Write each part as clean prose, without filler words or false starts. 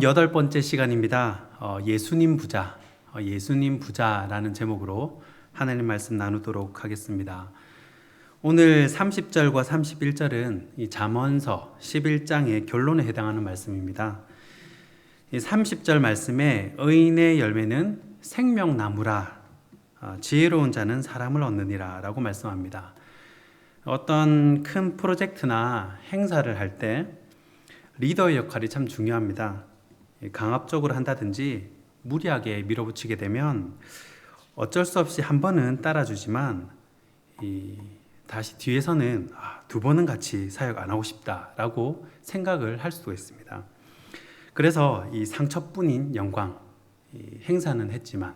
여덟 번째 시간입니다. 예수님 부자, 예수님 부자라는 제목으로 하나님 말씀 나누도록 하겠습니다. 오늘 30절과 31절은 이 잠언서 11장의 결론에 해당하는 말씀입니다. 이 30절 말씀에 의인의 열매는 생명나무라, 지혜로운 자는 사람을 얻느니라 라고 말씀합니다. 어떤 큰 프로젝트나 행사를 할 때 리더의 역할이 참 중요합니다. 강압적으로 한다든지 무리하게 밀어붙이게 되면 어쩔 수 없이 한 번은 따라주지만 다시 뒤에서는 두 번은 같이 사역 안 하고 싶다라고 생각을 할 수도 있습니다. 그래서 이 상처뿐인 영광, 행사는 했지만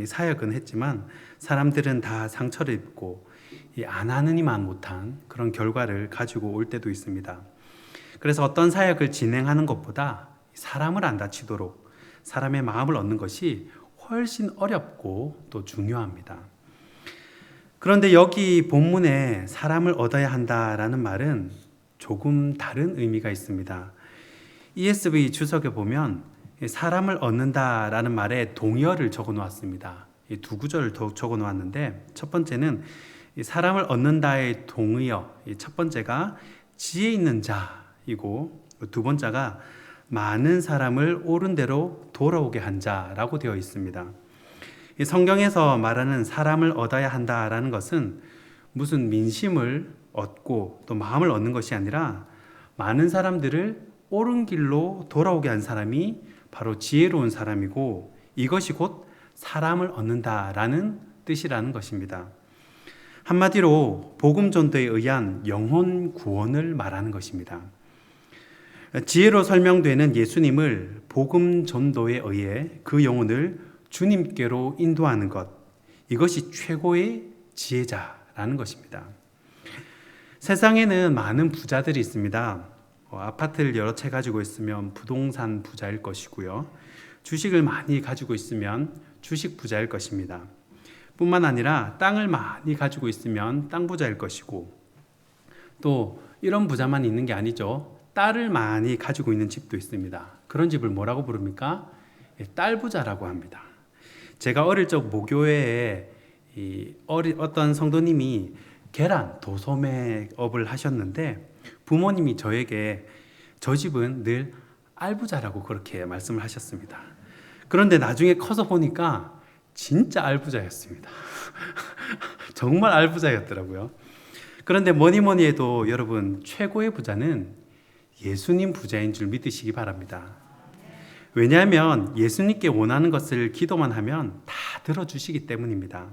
사역은 했지만 사람들은 다 상처를 입고 안 하느니만 못한 그런 결과를 가지고 올 때도 있습니다. 그래서 어떤 사역을 진행하는 것보다 사람을 안 다치도록 사람의 마음을 얻는 것이 훨씬 어렵고 또 중요합니다. 그런데 여기 본문에 사람을 얻어야 한다라는 말은 조금 다른 의미가 있습니다. ESV 주석에 보면 사람을 얻는다라는 말에 동의어를 적어 놓았습니다. 두 구절을 적어 놓았는데 첫 번째는 사람을 얻는다의 동의어, 첫 번째가 지혜 있는 자이고 두 번째가 많은 사람을 옳은 대로 돌아오게 한 자라고 되어 있습니다. 성경에서 말하는 사람을 얻어야 한다라는 것은 무슨 민심을 얻고 또 마음을 얻는 것이 아니라 많은 사람들을 옳은 길로 돌아오게 한 사람이 바로 지혜로운 사람이고 이것이 곧 사람을 얻는다라는 뜻이라는 것입니다. 한마디로 복음 전도에 의한 영혼 구원을 말하는 것입니다. 지혜로 설명되는 예수님을 복음 전도에 의해 그 영혼을 주님께로 인도하는 것, 이것이 최고의 지혜자라는 것입니다. 세상에는 많은 부자들이 있습니다. 아파트를 여러 채 가지고 있으면 부동산 부자일 것이고요. 주식을 많이 가지고 있으면 주식 부자일 것입니다. 뿐만 아니라 땅을 많이 가지고 있으면 땅 부자일 것이고 또 이런 부자만 있는 게 아니죠. 딸을 많이 가지고 있는 집도 있습니다. 그런 집을 뭐라고 부릅니까? 딸 부자라고 합니다. 제가 어릴 적 모교회에 어떤 성도님이 계란 도소매업을 하셨는데 부모님이 저에게 저 집은 늘 알부자라고 그렇게 말씀을 하셨습니다. 그런데 나중에 커서 보니까 진짜 알부자였습니다. 정말 알부자였더라고요. 그런데 뭐니 해도 여러분 최고의 부자는 예수님 부자인 줄 믿으시기 바랍니다. 왜냐하면 예수님께 원하는 것을 기도만 하면 다 들어주시기 때문입니다.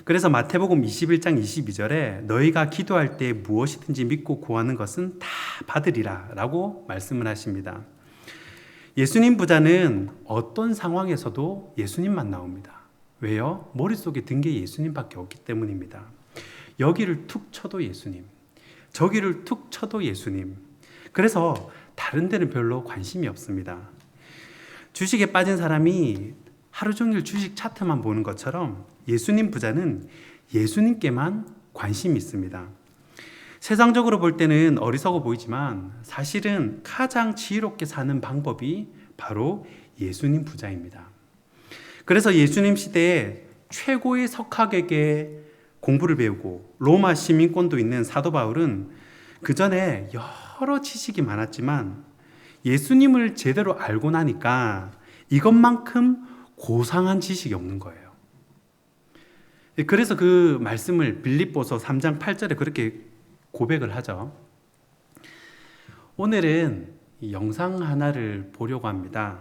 그래서 마태복음 21장 22절에 너희가 기도할 때 무엇이든지 믿고 구하는 것은 다 받으리라 라고 말씀을 하십니다. 예수님 부자는 어떤 상황에서도 예수님만 나옵니다. 왜요? 머릿속에 든 게 예수님밖에 없기 때문입니다. 여기를 툭 쳐도 예수님, 저기를 툭 쳐도 예수님. 그래서 다른 데는 별로 관심이 없습니다. 주식에 빠진 사람이 하루 종일 주식 차트만 보는 것처럼 예수님 부자는 예수님께만 관심이 있습니다. 세상적으로 볼 때는 어리석어 보이지만 사실은 가장 지혜롭게 사는 방법이 바로 예수님 부자입니다. 그래서 예수님 시대에 최고의 석학에게 공부를 배우고 로마 시민권도 있는 사도 바울은 그 전에 여러 지식이 많았지만 예수님을 제대로 알고 나니까 이것만큼 고상한 지식이 없는 거예요. 그래서 그 말씀을 빌립보서 3장 8절에 그렇게 고백을 하죠. 오늘은 영상 하나를 보려고 합니다.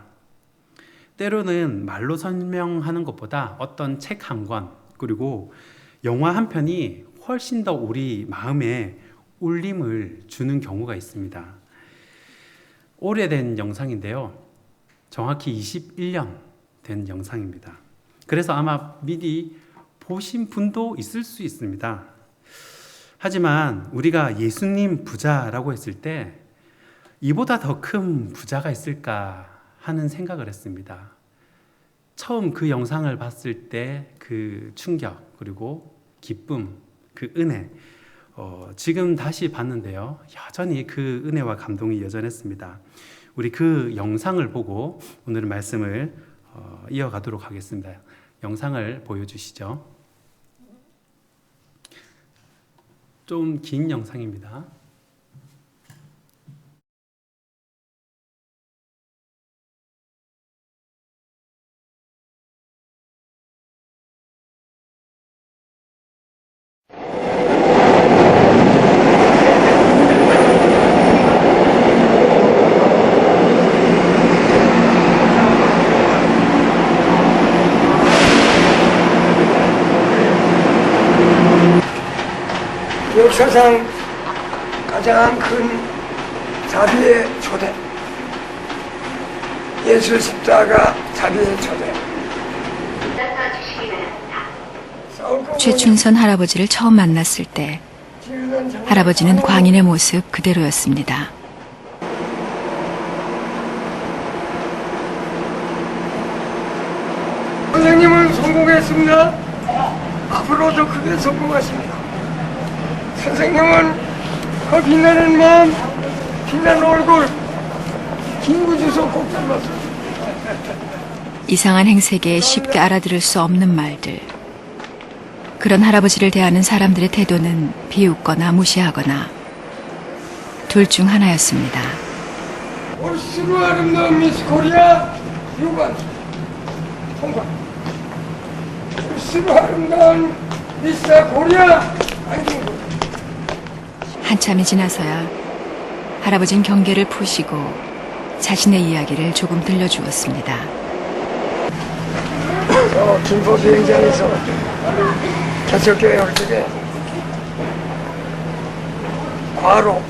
때로는 말로 설명하는 것보다 어떤 책 한 권 그리고 영화 한 편이 훨씬 더 우리 마음에 울림을 주는 경우가 있습니다. 오래된 영상인데요. 정확히 21년 된 영상입니다. 그래서 아마 미리 보신 분도 있을 수 있습니다. 하지만 우리가 예수님 부자라고 했을 때 이보다 더 큰 부자가 있을까 하는 생각을 했습니다. 처음 그 영상을 봤을 때 그 충격 그리고 기쁨, 그 은혜 지금 다시 봤는데요. 여전히 그 은혜와 감동이 여전했습니다. 우리 그 영상을 보고 오늘 말씀을 이어가도록 하겠습니다. 영상을 보여주시죠. 좀 긴 영상입니다. 역사상 가장 큰 자비의 초대, 예수 십자가 자비의 초대. 최춘선 할아버지를 처음 만났을 때 할아버지는 광인의 모습 그대로였습니다. 선생님은 성공했습니다. 앞으로도 크게 성공하십니다. 선생님은 그 빛나는 마음, 빛나는 얼굴, 김구주소 꼭 닮았습니다. 이상한 행색에 쉽게 알아들을 수 없는 말들. 그런 할아버지를 대하는 사람들의 태도는 비웃거나 무시하거나 둘 중 하나였습니다. 올수로 아름다운 미스 코리아 유관 통과. 올수로 아름다운 미스 코리아 안중근. 한참이 지나서야 할아버지는 경계를 푸시고 자신의 이야기를 조금 들려주었습니다. 김포 비행장에서 개척교회 올 적에 과로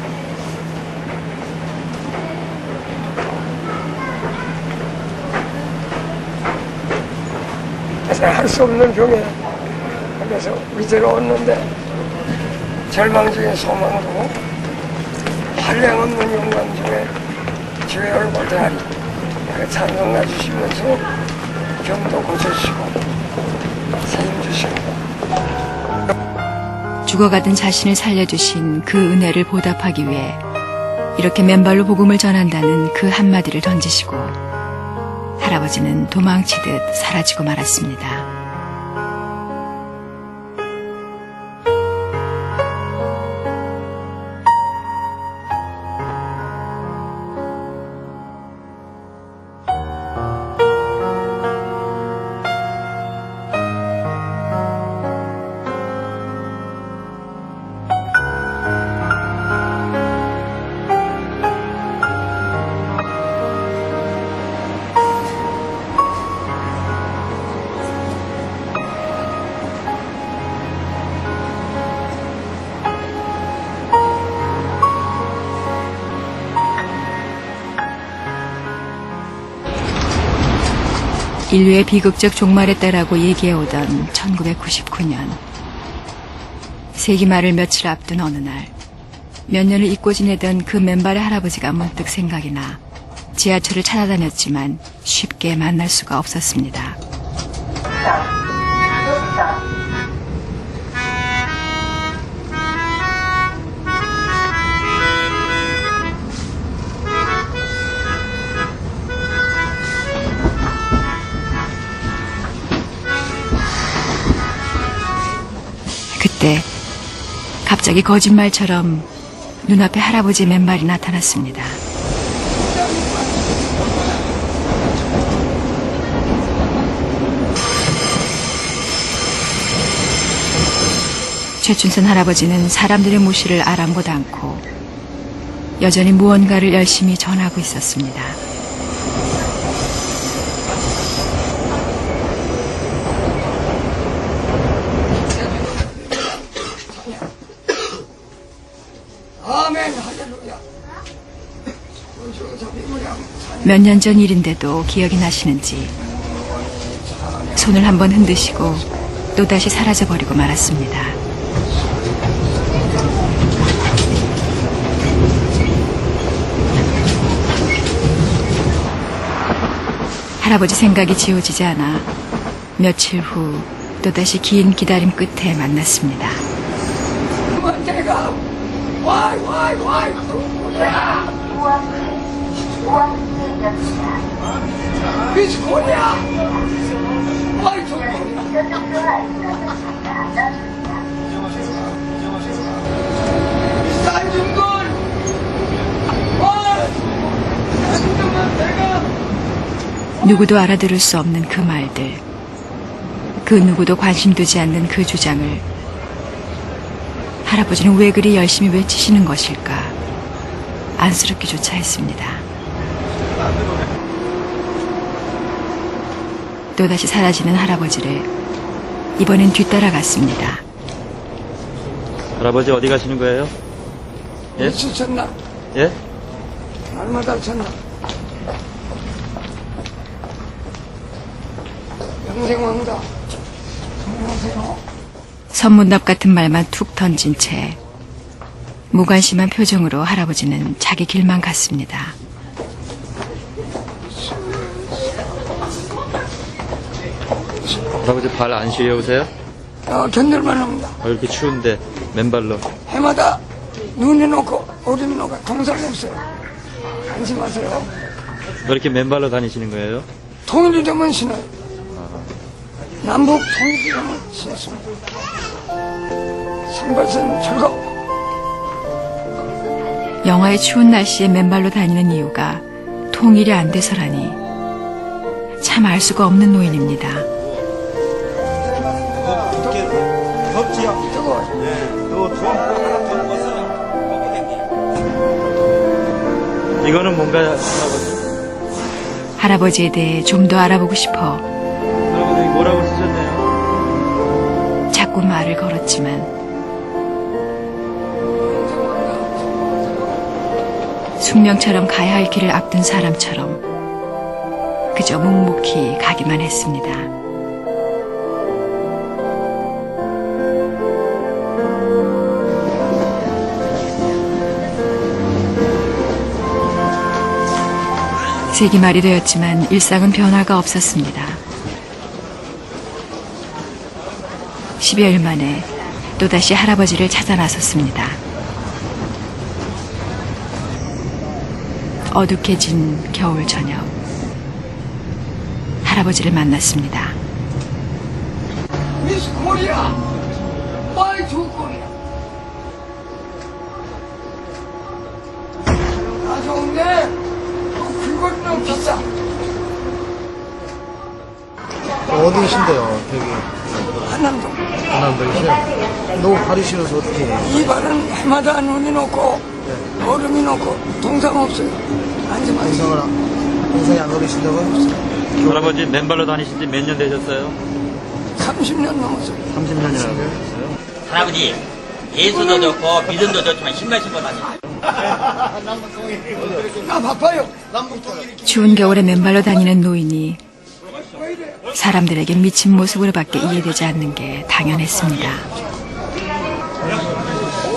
할 수 없는 병에 그래서 위태로웠는데 절망 중에 소망도 한량 없는 영광 중에 주의 얼굴 대하리 그 찬송가 주시면서 병도 고쳐주시고 세임 주시고 죽어가던 자신을 살려주신 그 은혜를 보답하기 위해 이렇게 맨발로 복음을 전한다는 그 한마디를 던지시고 할아버지는 도망치듯 사라지고 말았습니다. 인류의 비극적 종말의 때라고 얘기해오던 1999년. 세기말을 며칠 앞둔 어느 날, 몇 년을 잊고 지내던 그 맨발의 할아버지가 문득 생각이 나 지하철을 찾아다녔지만 쉽게 만날 수가 없었습니다. 그때 갑자기 거짓말처럼 눈앞에 할아버지의 맨발이 나타났습니다. 최춘선 할아버지는 사람들의 무시를 아랑곳 않고 여전히 무언가를 열심히 전하고 있었습니다. 아멘 할렐루야. 몇 년 전 일인데도 기억이 나시는지 손을 한번 흔드시고 또다시 사라져버리고 말았습니다. 할아버지 생각이 지워지지 않아 며칠 후 또다시 긴 기다림 끝에 만났습니다. 내가 와이 미스 코리아! 아이, 저 코리아! 쌍중군! 쌍중군 내가! 누구도 알아들을 수 없는 그 말들, 그 누구도 관심 두지 않는 그 주장을 할아버지는 왜 그리 열심히 외치시는 것일까 안쓰럽기조차 했습니다. 또다시 사라지는 할아버지를 이번엔 뒤따라갔습니다. 할아버지 어디 가시는 거예요? 예? 며칠 쳤나? 예? 얼마나 쳤나? 영생 왕자. 안녕하세요. 선문답 같은 말만 툭 던진 채 무관심한 표정으로 할아버지는 자기 길만 갔습니다. 할아버지 발 안 시려우세요? 견딜만 합니다. 이렇게 추운데 맨발로. 해마다 눈이 녹고 얼음이 녹아 동상 없어요. 안심하세요. 왜 이렇게 맨발로 다니시는 거예요? 통일이 되면 신어요. 남북 통일이 되면 신었습니다. 선발선 즐거워. 영하의 추운 날씨에 맨발로 다니는 이유가 통일이 안 돼서라니 참 알 수가 없는 노인입니다. 이거는 뭔가 할아버지? 할아버지에 대해 좀 더 알아보고 싶어 할아버지 뭐라고 쓰셨네요? 자꾸 말을 걸었지만 숙명처럼 가야 할 길을 앞둔 사람처럼 그저 묵묵히 가기만 했습니다. 세기말이 되었지만 일상은 변화가 없었습니다. 10여일 만에 또다시 할아버지를 찾아 나섰습니다. 어둑해진 겨울 저녁 할아버지를 만났습니다. 미스 코리아! 마이 두 코리아! 아 좋은데 그거는 비싸. 어디 계신데요, 여기? 한남동. 한남동이세요? 너무 발이 시려서 어떻게 해요? 이 발은 해마다 눈이 녹고 얼음이 녹고 동상 없어요. 안심하세요. 동생이 안 어리신다고요? 할아버지 맨발로 다니신 지 몇 년 되셨어요? 30년 넘었어요. 30년이라고 하셨어요? 할아버지, 예수도 좋고 믿음도 좋지만 신발 신고 다니세요. 나 바빠요. 추운 겨울에 맨발로 다니는 노인이 사람들에게 미친 모습으로밖에 이해되지 않는 게 당연했습니다.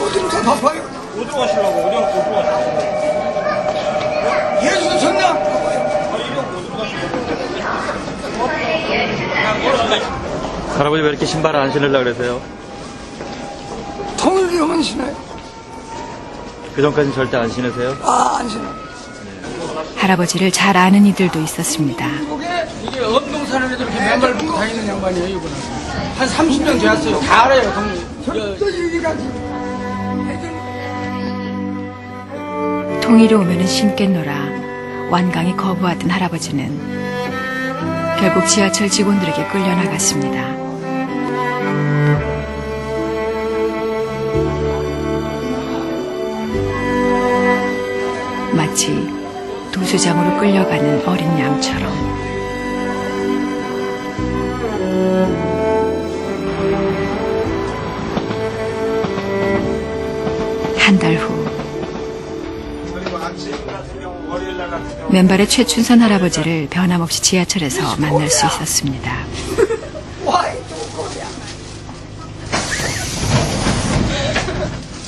어디로 가 바빠요. 어디로 가시려고? 예수 전당. 할아버지 왜 이렇게 신발을 안 신으려고 그러세요? 통일이 오면 신어요. 그전까지는 절대 안 신으세요? 아, 안 신어요. 할아버지를 잘 아는 이들도 있었습니다. 이게 엄동 사는 애들 이렇게 맨발 붙고 다니는 양반이에요, 이분은. 한 30년 되었어요. 다 알아요, 동네. 절대 얘기가지. 통일이 오면은 신겠노라 완강히 거부하던 할아버지는 결국 지하철 직원들에게 끌려나갔습니다. 마치 도수장으로 끌려가는 어린 양처럼. 한 달 후 맨발의 최춘선 할아버지를 변함없이 지하철에서 만날 수 있었습니다. 와이 두 코리아.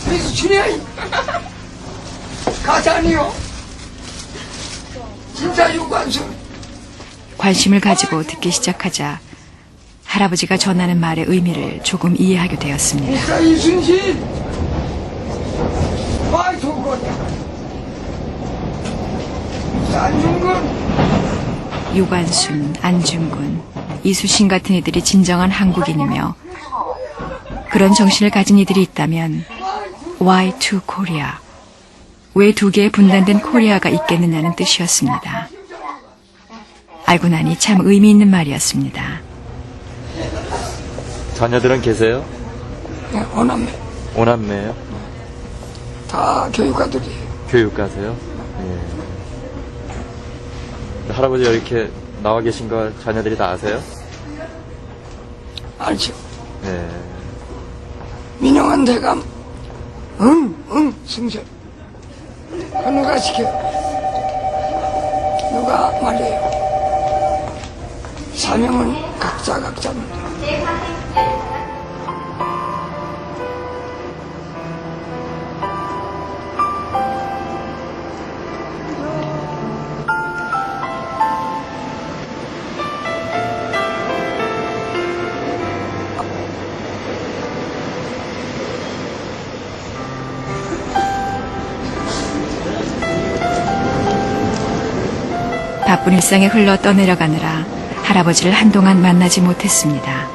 미스 춘향이. 가짜니요. 진짜 유관순. 관심을 가지고 듣기 시작하자 할아버지가 전하는 말의 의미를 조금 이해하게 되었습니다. 진짜 이순신. 와이 두 코리아. 안중근, 유관순, 안중근, 이수신 같은 이들이 진정한 한국인이며 그런 정신을 가진 이들이 있다면 Why to Korea? 왜 두 개의 분단된 코리아가 있겠느냐는 뜻이었습니다. 알고 나니 참 의미 있는 말이었습니다. 자녀들은 계세요? 네, 오남매 오남매예요? 다 교육가들이에요. 교육가세요? 예. 할아버지가 이렇게 나와 계신 걸 자녀들이 다 아세요? 알죠? 예. 민영한 대감, 승절. 그 누가 시켜? 누가 말해요? 사명은 각자입니다. 바쁜 일상에 흘러 떠내려가느라 할아버지를 한동안 만나지 못했습니다.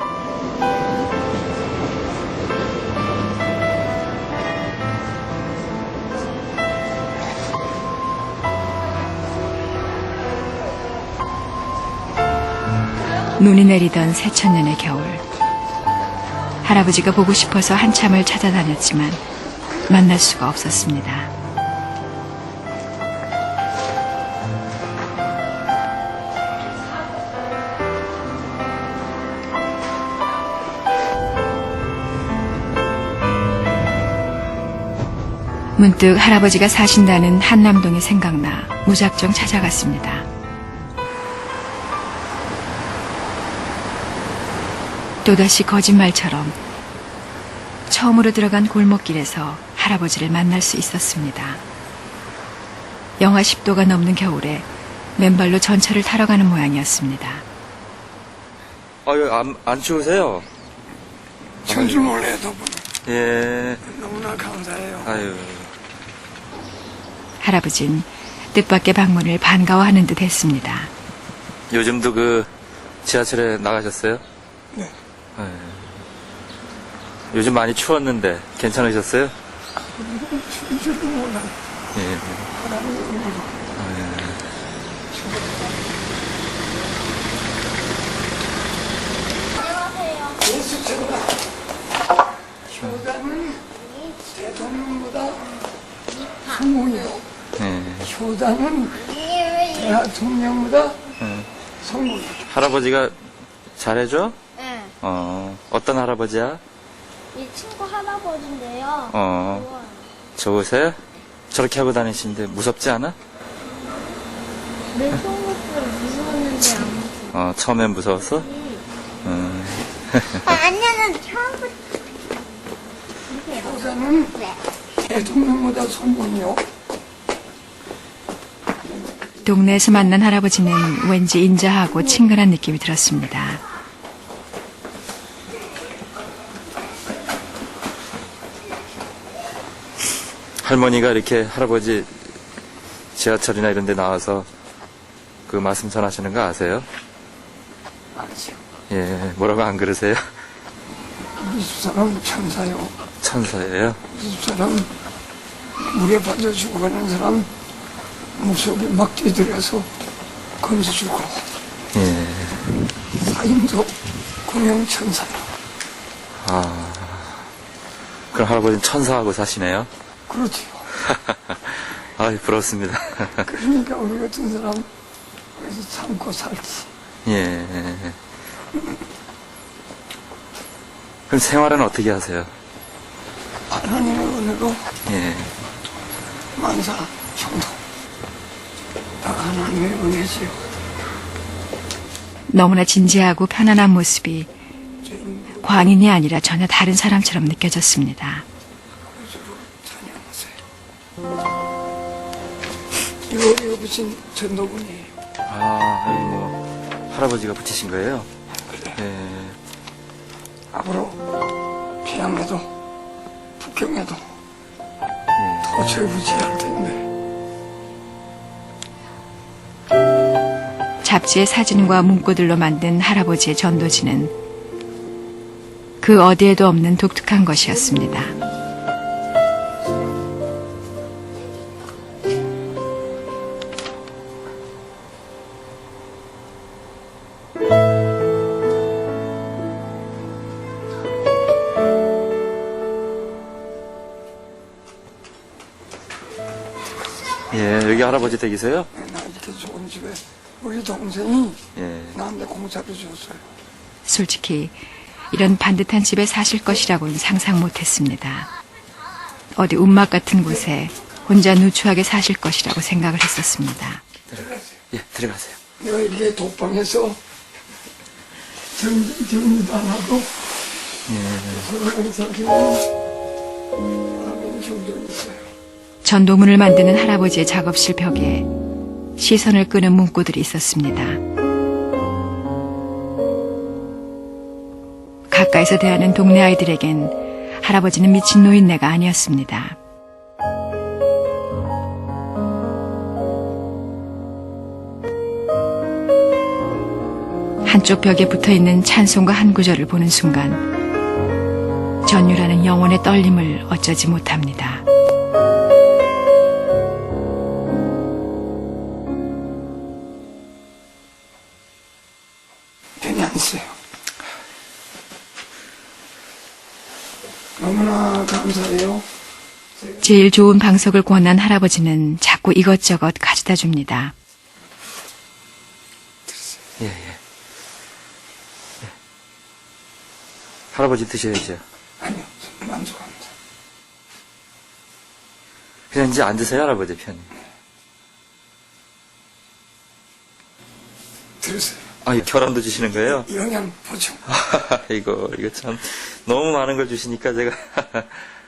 눈이 내리던 새천년의 겨울. 할아버지가 보고 싶어서 한참을 찾아다녔지만 만날 수가 없었습니다. 문득 할아버지가 사신다는 한남동이 생각나 무작정 찾아갔습니다. 또다시 거짓말처럼 처음으로 들어간 골목길에서 할아버지를 만날 수 있었습니다. 영하 10도가 넘는 겨울에 맨발로 전철을 타러 가는 모양이었습니다. 아유, 안 추우세요? 천줄 몰래 덕분에 예. 너무나 감사해요. 아유. 할아버진 뜻밖의 방문을 반가워하는 듯 했습니다. 요즘도 그 지하철에 나가셨어요? 네. 예. 요즘 많이 추웠는데 괜찮으셨어요? 천줄 몰라. 예. 예수처럼 효단은 대통령보다 성공이요. 예. 효단은 대통령보다 예. 성공이요. 할아버지가 잘해줘? 네. 어떤 할아버지야? 이 친구 할아버지인데요. 어. 좋으세요? 저렇게 하고 다니시는데 무섭지 않아? 내 속으로 무서웠는데 안 무서워. 처음엔 무서웠어? 아니는 처음부터. 효단은 대통령보다 성공이요. 동네에서 만난 할아버지는 왠지 인자하고 친근한 느낌이 들었습니다. 할머니가 이렇게 할아버지 지하철이나 이런 데 나와서 그 말씀 전하시는 거 아세요? 알죠. 예, 뭐라고 안 그러세요? 미수 사람 천사요. 천사예요? 미수 사람 물에 빠져 죽어가는 사람 목속에 막 뛰들어서 건져주고 예. 사임도 공영 천사요. 그럼 할아버지는 천사하고 사시네요? 그렇지요. 아이, 부럽습니다. 그러니까 우리 같은 사람 그래서 참고 살지. 예. 그럼 생활은 어떻게 하세요? 하나님의 은혜로 예. 만사 형통 다 하나님의 은혜지요. 너무나 진지하고 편안한 모습이 광인이 아니라 전혀 다른 사람처럼 느껴졌습니다. 이거 붙인 전도군이에요. 여기 뭐, 할아버지가 붙이신 거예요? 예. 앞으로 피양에도 북경에도 더 철부지할 텐데 잡지의 사진과 문구들로 만든 할아버지의 전도지는 그 어디에도 없는 독특한 것이었습니다. 예, 여기 할아버지 댁이세요? 나 이렇게 좋은 집에 우리 동생이 예. 나한테 공짜로 줬어요. 솔직히 이런 반듯한 집에 사실 것이라고는 상상 못했습니다. 어디 움막 같은 곳에 혼자 누추하게 사실 것이라고 생각을 했었습니다. 예, 들어가세요. 내가 이렇게 독방에서 정리도 안 하고 서로 살기로 하는 정도 있어요. 전도문을 만드는 할아버지의 작업실 벽에 시선을 끄는 문구들이 있었습니다. 가까이서 대하는 동네 아이들에겐 할아버지는 미친 노인네가 아니었습니다. 한쪽 벽에 붙어있는 찬송가 한 구절을 보는 순간 전율하는 영혼의 떨림을 어쩌지 못합니다. 괜히 안 써요. 너무나 감사해요. 제일 좋은 방석을 권한 할아버지는 자꾸 이것저것 가져다 줍니다. 예, 예. 예. 할아버지 드셔야죠. 아니요, 저는 만족합니다. 그냥 이제 앉으세요, 할아버지 편히. 들으세요. 아, 이 결혼도 주시는 거예요? 영양 보충 이거 참, 너무 많은 걸 주시니까 제가.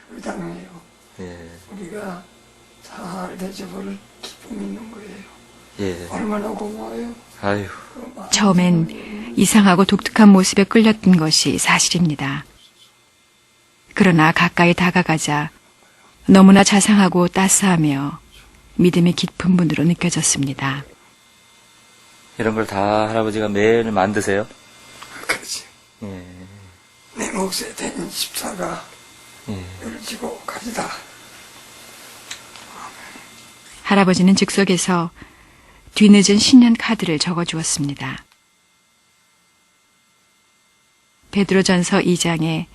불당해요. 예, 우리가 잘 대접을 기쁨 있는 거예요. 예. 얼마나 고마워요. 아유, 처음엔 이상하고 독특한 모습에 끌렸던 것이 사실입니다. 그러나 가까이 다가가자 너무나 자상하고 따스하며 믿음이 깊은 분으로 느껴졌습니다. 이런 걸 다 할아버지가 매일 만드세요? 그렇지. 예, 내 몫에 된 십사가 예. 열지고 가리다. 할아버지는 즉석에서 뒤늦은 신년 카드를 적어주었습니다. 베드로전서 2장에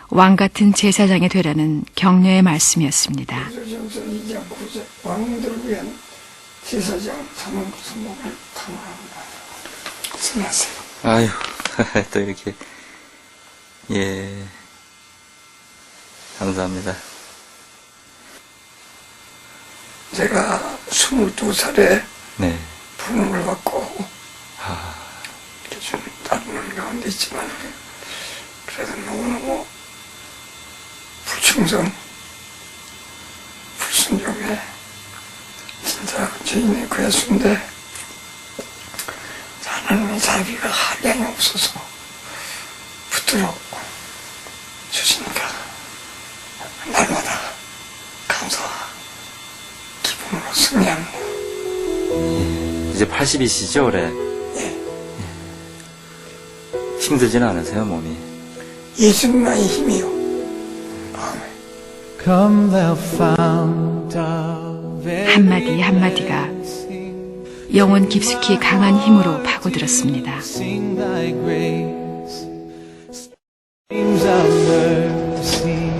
왕같은 제사장이 되라는 격려의 말씀이었습니다. 조정서 2장 9절 왕들을 위한 제사장 사는 성목을 탐하합니다. 승하세요. 아유, 또 이렇게. 예. 감사합니다. 제가 22살에 네. 부름을 받고 아, 이렇게 좀 다루는 가운데 있지만 그래도 너무너무 불충성, 불순종에 진짜 죄인의 괴수인데 하나님의 자비가 한량이 없어서 붙들어 주시니까 날마다 감사와 기쁨으로 승리합니다. 이제 80이시죠, 올해? 예. 힘들지는 않으세요, 몸이? 예수님 나의 힘이요. 아멘. Come thou fount of 한마디 한마디가 영혼 깊숙이 강한 힘으로 파고들었습니다. Sing thy grace, streams of mercy,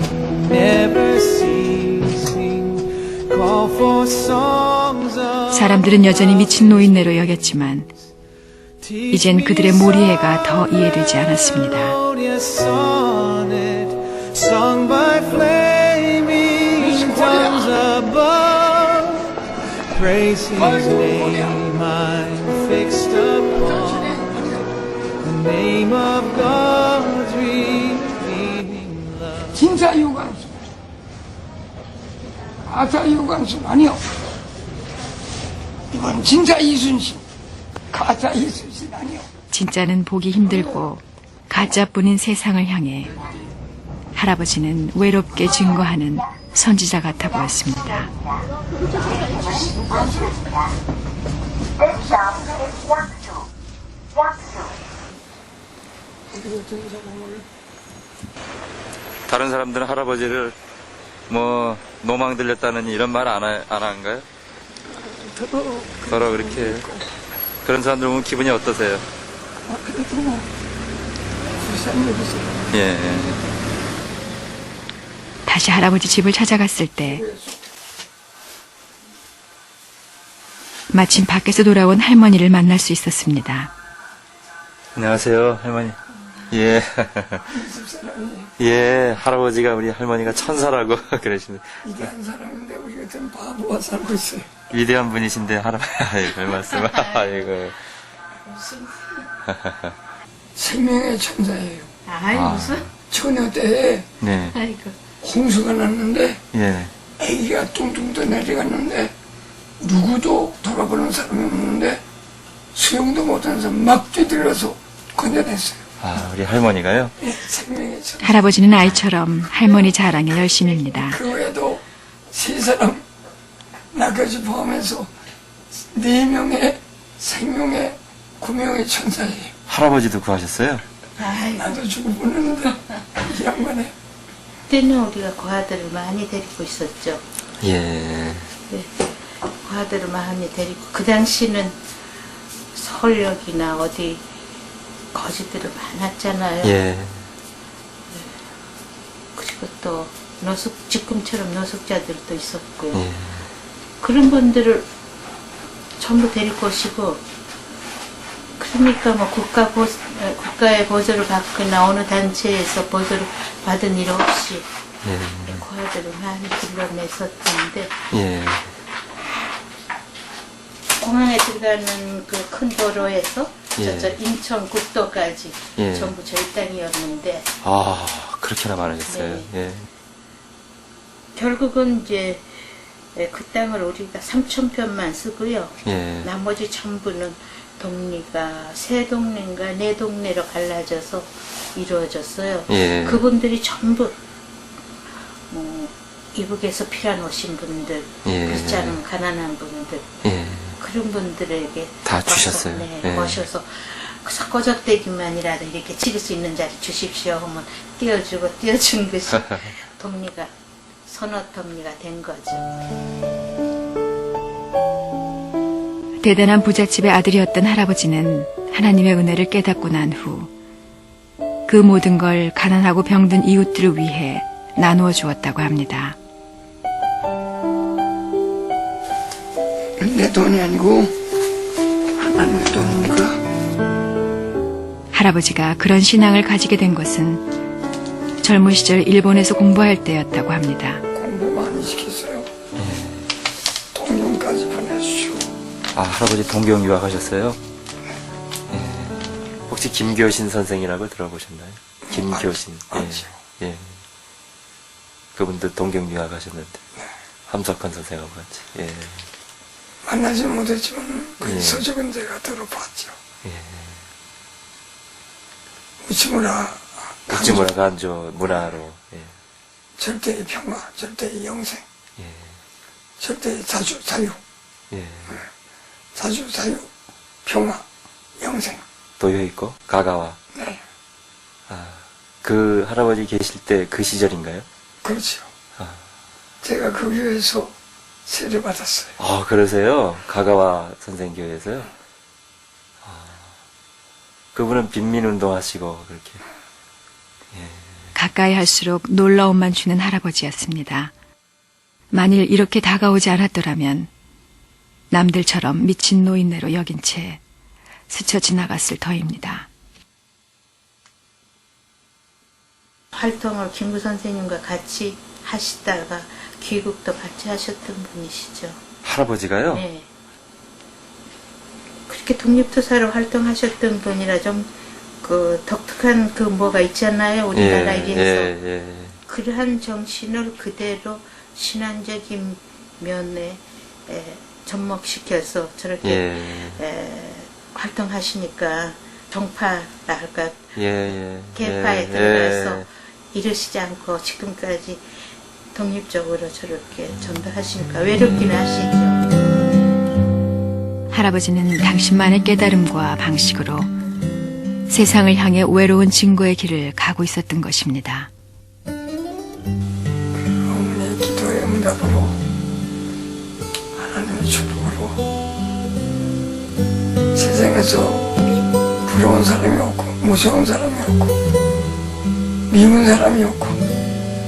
never ceasing, call for songs of 사람들은 여전히 미친 노인네로 여겼지만 이젠 그들의 몰이해가 더 이해되지 않았습니다. melodious sonnet, sung by flaming tongues above. Praise his name, I'm fixed upon the name of God's redeeming love. 진짜 유관순. 가짜 유관순 아니요. 이건 진짜 이순신. 가짜 이순신 아니요. 진짜는 보기 힘들고 가짜뿐인 세상을 향해 할아버지는 외롭게 증거하는 선지자 같아 보였습니다. This stop is Yaksu. 다른 사람들은 할아버지를 뭐 노망 들렸다는 이런 말 안 한가요? 서로 그렇게 해요. 그런 사람들 보면 기분이 어떠세요? 그래도 뭐 불쌍히 여기세요. 예. 다시 할아버지 집을 찾아갔을 때 마침 밖에서 돌아온 할머니를 만날 수 있었습니다. 안녕하세요, 할머니. 예. 예, 할아버지가 우리 할머니가 천사라고 그러시는데. 위대한 사람인데 우리 같은 바보가 살고 있어요. 위대한 분이신데, 할아버지. 아이고, 별 말씀. 아이고. 생명의 천사예요. 아이 무슨? 처녀 때에 네. 아이고. 홍수가 났는데 예. 아기가 뚱뚱 떠 내려갔는데 누구도 돌아보는 사람이 없는데 수영도 못하는 사람 막 뛰들어서 건져냈어요. 아, 우리 할머니가요? 예, 생명의 천사. 할아버지는 아이처럼 할머니 자랑에 열심입니다. 그 외에도 세 사람 나까지 포함해서 4명의 생명의 구명의 천사예요. 할아버지도 구하셨어요? 나도 죽을 뻔했는데 이 양반에 그때는 우리가 고아들을 많이 데리고 있었죠. 예. 네. 고아들을 많이 데리고 그 당시는 서울역이나 어디 거지들이 많았잖아요. 예. 그리고 또 지금처럼 노숙자들도 있었고요. 예. 그런 분들을 전부 데리고 오시고 그러니까 뭐 국가의 보조를 받거나 어느 단체에서 보조를 받은 일 없이 예. 고아들을 많이 불러냈었는데 예. 공항에 들어가는 그 큰 도로에서 예. 저 인천 국도까지 예. 전부 저희 땅이었는데 아, 그렇게나 많으셨어요. 네. 예. 결국은 이제 그 땅을 우리가 3,000평만 쓰고요. 예. 나머지 전부는 동리가 3동네인가 4동네로 갈라져서 이루어졌어요. 예. 그분들이 전부 이북에서 피란 오신 분들, 예. 그렇지 않으면 가난한 분들, 예. 그런 분들에게 다 와서, 주셨어요. 네, 예. 모셔서 꼬적대기만이라도 이렇게 지을 수 있는 자리 주십시오 하면 띄워준 것이 동리가 선어톱니가 된 거죠. 대단한 부잣집의 아들이었던 할아버지는 하나님의 은혜를 깨닫고 난 후 그 모든 걸 가난하고 병든 이웃들을 위해 나누어 주었다고 합니다. 내 돈이 아니고 하나님의 돈이니까. 할아버지가 그런 신앙을 가지게 된 것은 젊은 시절 일본에서 공부할 때였다고 합니다. 공부 많이 시켰어요. 동영까지 보내주시고. 아, 할아버지 동경 유학하셨어요? 예. 혹시 김교신 선생이라고 들어보셨나요? 김교신. 알죠. 예. 예. 그분도 동경 유학하셨는데. 함석헌 선생하고 같이. 예. 만나지는 못했지만 그 예. 서적은 제가 들어봤죠. 예. 우치무라 우찌무라 간조 문화로. 예. 절대의 평화, 절대의 영생, 예. 절대의 자주, 자유, 예. 자주, 자유, 평화, 영생. 도요 있고 가가와. 네, 아, 그 할아버지 계실 때 그 시절인가요? 그렇죠. 아. 제가 그 교회에서 세례받았어요. 아, 그러세요? 가가와 선생 교회에서요? 아, 그분은 빈민운동 하시고 그렇게. 예. 가까이 할수록 놀라움만 주는 할아버지였습니다. 만일 이렇게 다가오지 않았더라면 남들처럼 미친 노인네로 여긴 채 스쳐 지나갔을 터입니다. 활동을 김구 선생님과 같이 하시다가 귀국도 같이 하셨던 분이시죠. 할아버지가요? 네. 그렇게 독립투사로 활동하셨던 분이라 좀 그 독특한 그 뭐가 있잖아요. 우리나라 일에서. 예. 그러한 정신을 그대로 신앙적인 면에 접목시켜서 저렇게 활동하시니까 정파라 할까 개파에 들어가서 이러시지 않고 지금까지 독립적으로 저렇게 전도하시니까 외롭기는 하시죠. 할아버지는 당신만의 깨달음과 방식으로 세상을 향해 외로운 증거의 길을 가고 있었던 것입니다. 어머니의 기도의 응답으로 하나님의 축복으로 세상에서 부러운 사람이 없고 무서운 사람이 없고 미운 사람이 없고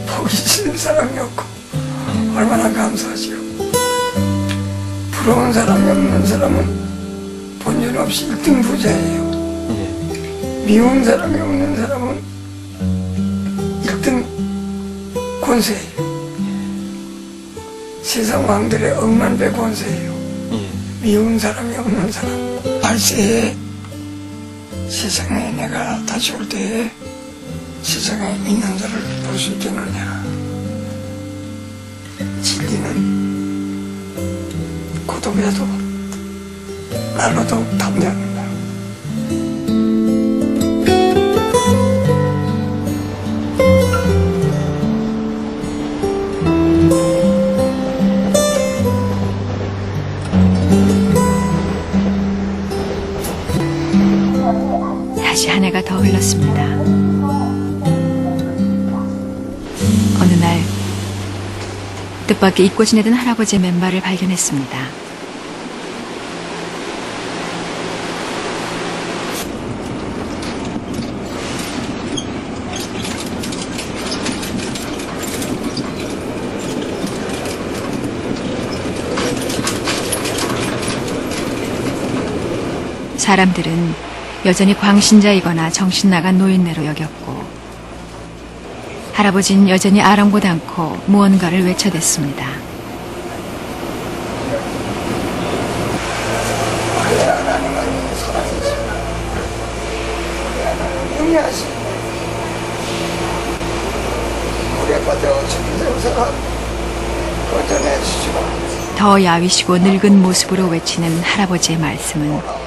보기 싫은 사람이 없고 얼마나 감사하지요. 부러운 사람이 없는 사람은 본전 없이 1등 부자예요. 미운 사람이 없는 사람은 1등 권세예요. 세상 왕들의 억만배 권세예요. 미운 사람이 없는 사람. 말세에 세상에 내가 다시 올 때에 세상에 있는 자를 볼 수 있겠느냐. 진리는 고독해도 날로도 담대합니다. 다시 한 해가 더 흘렀습니다. 어느 날 뜻밖의 잊고 지내던 할아버지의 맨발을 발견했습니다. 사람들은 여전히 광신자이거나 정신나간 노인네로 여겼고 할아버지는 여전히 아랑곳 않고 무언가를 외쳐댔습니다. 하나님은 살아계시고 영리하시고 물에 빠져 죽는 사람 거전해 주시고 더 야위시고 늙은 모습으로 외치는 할아버지의 말씀은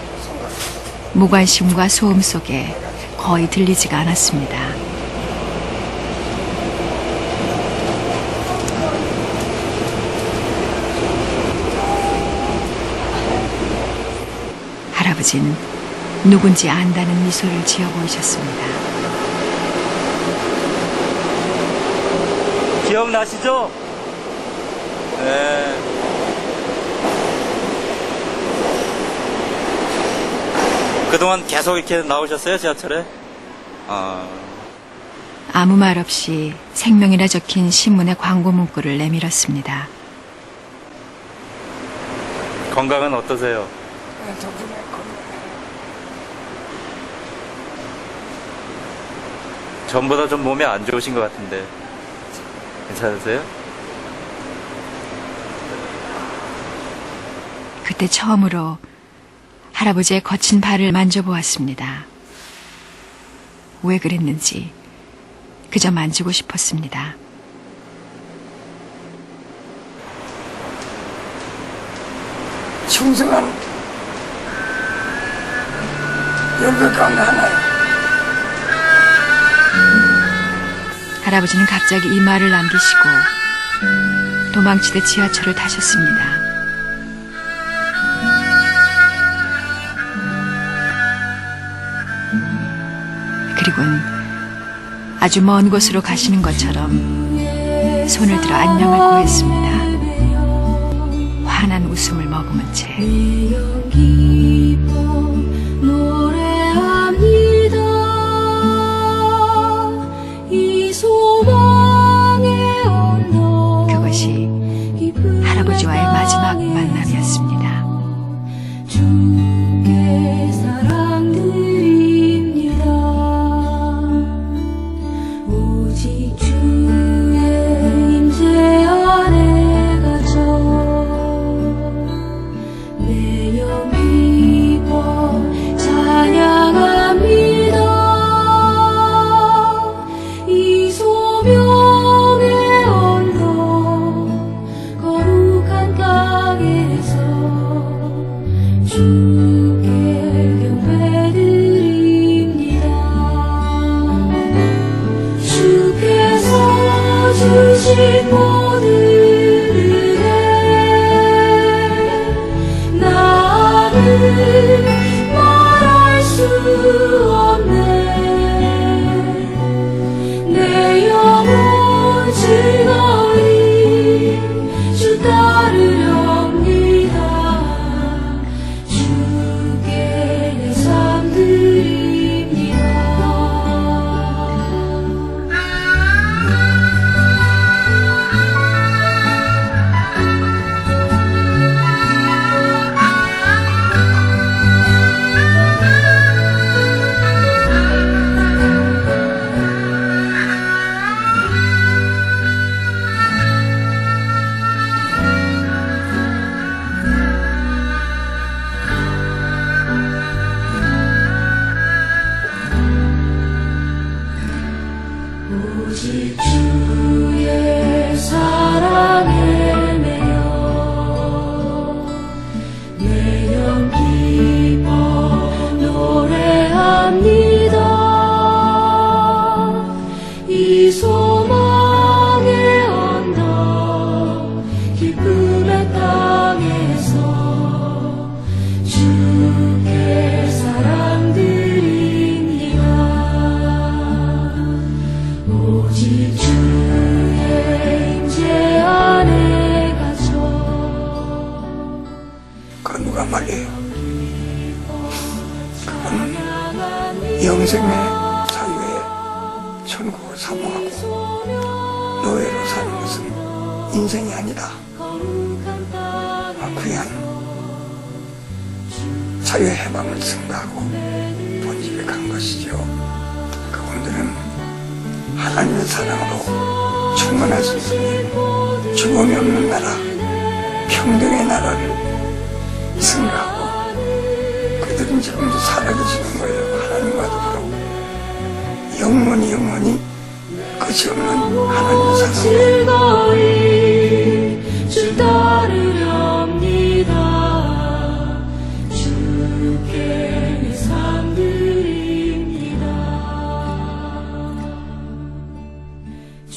무관심과 소음 속에 거의 들리지가 않았습니다. 할아버지는 누군지 안다는 미소를 지어 보이셨습니다. 기억나시죠? 네. 그동안 계속 이렇게 나오셨어요, 지하철에? 아무 말 없이 생명이라 적힌 신문의 광고 문구를 내밀었습니다. 건강은 어떠세요? 덕분에 전보다 좀 몸이 안 좋으신 것 같은데 괜찮으세요? 그때 처음으로 할아버지의 거친 발을 만져보았습니다. 왜 그랬는지 그저 만지고 싶었습니다. 충성한 열배 가운데 하나예요. 할아버지는 갑자기 이 말을 남기시고 도망치듯 지하철을 타셨습니다. 그리고는 아주 먼 곳으로 가시는 것처럼 손을 들어 안녕을 고했습니다. 환한 웃음을 머금은 채. 그것이 할아버지와의 마지막 만남이었습니다. 주께 사랑드립니다. 오직 주의 임재 아래 갇혀 매여 기뻐 찬양합니다. 이 소명의 언덕 거룩한 가게에서 주께 경배 영생의 자유의 천국을 사모하고 노예로 사는 것은 인생이 아니다. 귀한 자유의 해방을 승가하고 본집에 간 것이죠. 그분들은 하나님의 사랑으로 충만할 수 있으니 죽음이 없는 나라, 평등의 나라를 승가하고 그들은 지금도 살아계시는 거예요. 하나님과 더불어 영원히 끝이 없는 하나님의 사랑으로. 즐거이 주 따르렵니다. 주께 내 삶 드립니다. 주